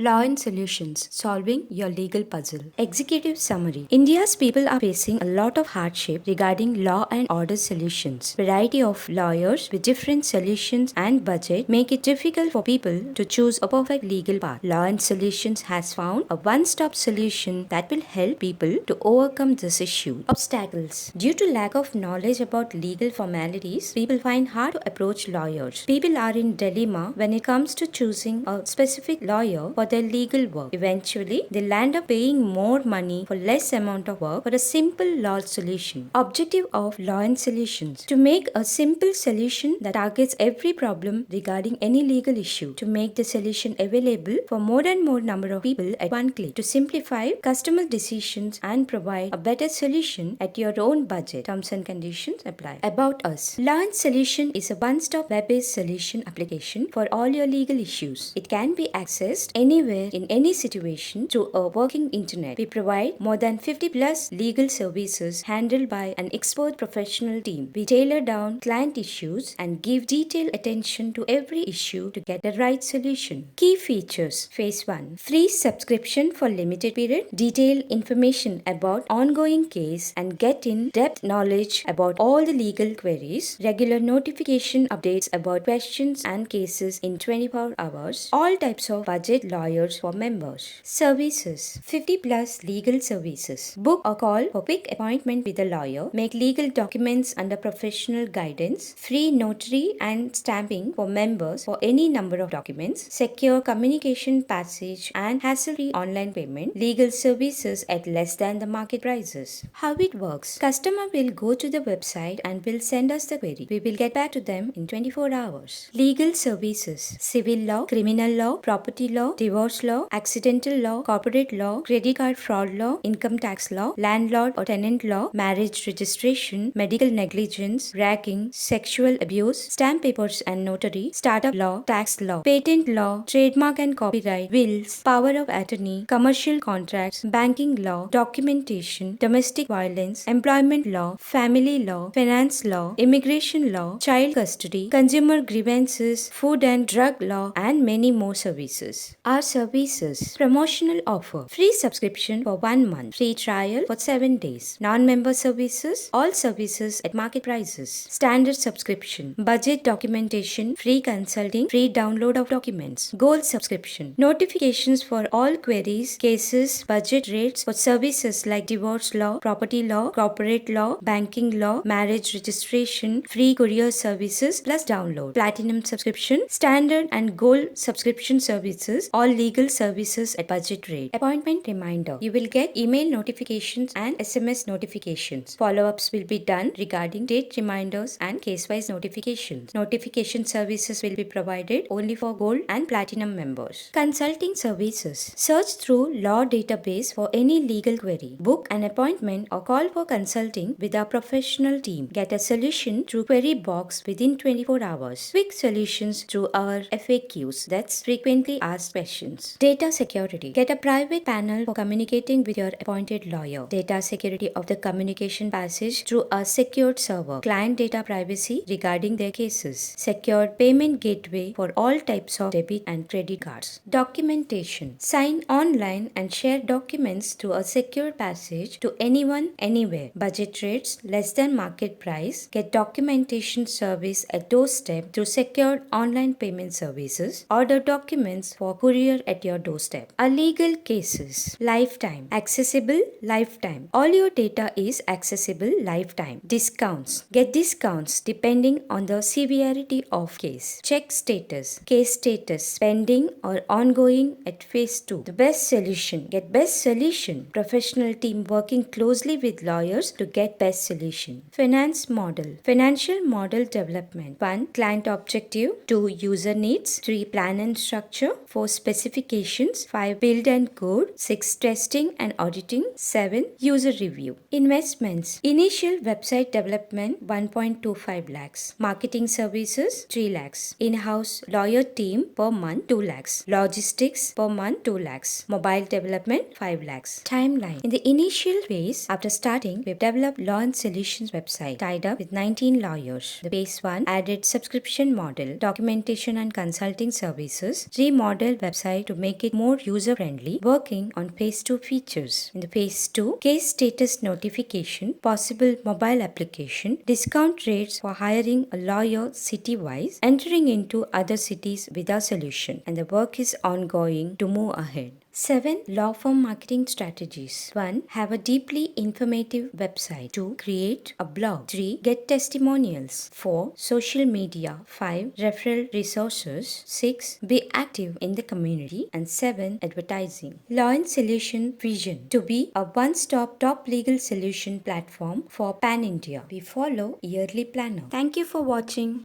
Law and Solutions Solving Your Legal Puzzle. Executive Summary. India's people are facing a lot of hardship regarding law and order solutions. Variety of lawyers with different solutions and budget make it difficult for people to choose a perfect legal path. Law and Solutions has found a one-stop solution that will help people to overcome this issue. Obstacles. Due to lack of knowledge about legal formalities, people find hard to approach lawyers. People are in dilemma when it comes to choosing a specific lawyer for their legal work. Eventually, they'll end up paying more money for less amount of work for a simple law solution. Objective of Law and Solutions: to make a simple solution that targets every problem regarding any legal issue, to make the solution available for more and more number of people at one click, to simplify customer decisions and provide a better solution at your own budget. Terms and conditions apply. About us. Law and Solution is a one-stop web-based solution application for all your legal issues. It can be accessed anywhere in any situation through a working internet. We provide more than 50 plus legal services handled by an expert professional team. We tailor down client issues and give detailed attention to every issue to get the right solution. Key features. Phase 1. Free subscription for limited period. Detailed information about ongoing case and get in-depth knowledge about all the legal queries. Regular notification updates about questions and cases in 24 hours. All types of budget lawyers for members. Services. 50 plus legal services. Book or call for quick appointment with a lawyer. Make legal documents under professional guidance. Free notary and stamping for members for any number of documents. Secure communication passage and hassle-free online payment. Legal services at less than the market prices. How it works. Customer will go to the website and will send us the query. We will get back to them in 24 hours. Legal services. Civil law, criminal law, property law, divorce law, accidental law, corporate law, credit card fraud law, income tax law, landlord or tenant law, marriage registration, medical negligence, ragging, sexual abuse, stamp papers and notary, startup law, tax law, patent law, trademark and copyright, wills, power of attorney, commercial contracts, banking law, documentation, domestic violence, employment law, family law, finance law, immigration law, child custody, consumer grievances, food and drug law, and many more services. Our services. Promotional offer. Free subscription for 1 month. Free trial for 7 days. Non-member services. All services at market prices. Standard subscription. Budget documentation. Free consulting. Free download of documents. Gold subscription. Notifications for all queries, cases, budget rates for services like divorce law, property law, corporate law, banking law, marriage registration, free courier services plus download. Platinum subscription. Standard and gold subscription services. All legal services at budget rate. Appointment reminder. You will get email notifications and SMS notifications. Follow-ups will be done regarding date reminders and case-wise notifications. Notification services will be provided only for gold and platinum members. Consulting services. Search through law database for any legal query. Book an appointment or call for consulting with our professional team. Get a solution through query box within 24 hours. Quick solutions through our FAQs. That's frequently asked questions. Data security. Get a private panel for communicating with your appointed lawyer. Data security of the communication passage through a secured server. Client data privacy regarding their cases. Secured payment gateway for all types of debit and credit cards. Documentation. Sign online and share documents through a secure passage to anyone, anywhere. Budget rates less than market price. Get documentation service at doorstep through secured online payment services. Order documents for courier at your doorstep. Our legal cases. Lifetime. Accessible lifetime. All your data is accessible lifetime. Discounts. Get discounts depending on the severity of case. Check status. Case status. Pending or ongoing at phase 2. The best solution. Get best solution. Professional team working closely with lawyers to get best solution. Finance model. Financial model development. 1. Client objective. 2. User needs. 3. Plan and structure. 4. Specifications. 5. Build and code. 6. Testing and auditing. 7. User review. Investments. Initial website development 1.25 lakhs. Marketing services 3 lakhs. In-house lawyer team per month 2 lakhs. Logistics per month 2 lakhs. Mobile development 5 lakhs. Timeline. In the initial phase, after starting, we've developed Law and Solutions website tied up with 19 lawyers. The phase 1 added subscription model, documentation and consulting services, remodeled website website to make it more user-friendly, working on phase 2 features. In the phase 2, case status notification, possible mobile application, discount rates for hiring a lawyer city-wise, entering into other cities with our solution, and the work is ongoing to move ahead. 7. Law firm marketing strategies. 1. Have a deeply informative website. 2. Create a blog. 3. Get testimonials. 4. Social media. 5. Referral resources. 6. Be active in the community. And 7. Advertising. Law and Solution vision to be a one-stop top legal solution platform for Pan India. We follow yearly planner. Thank you for watching.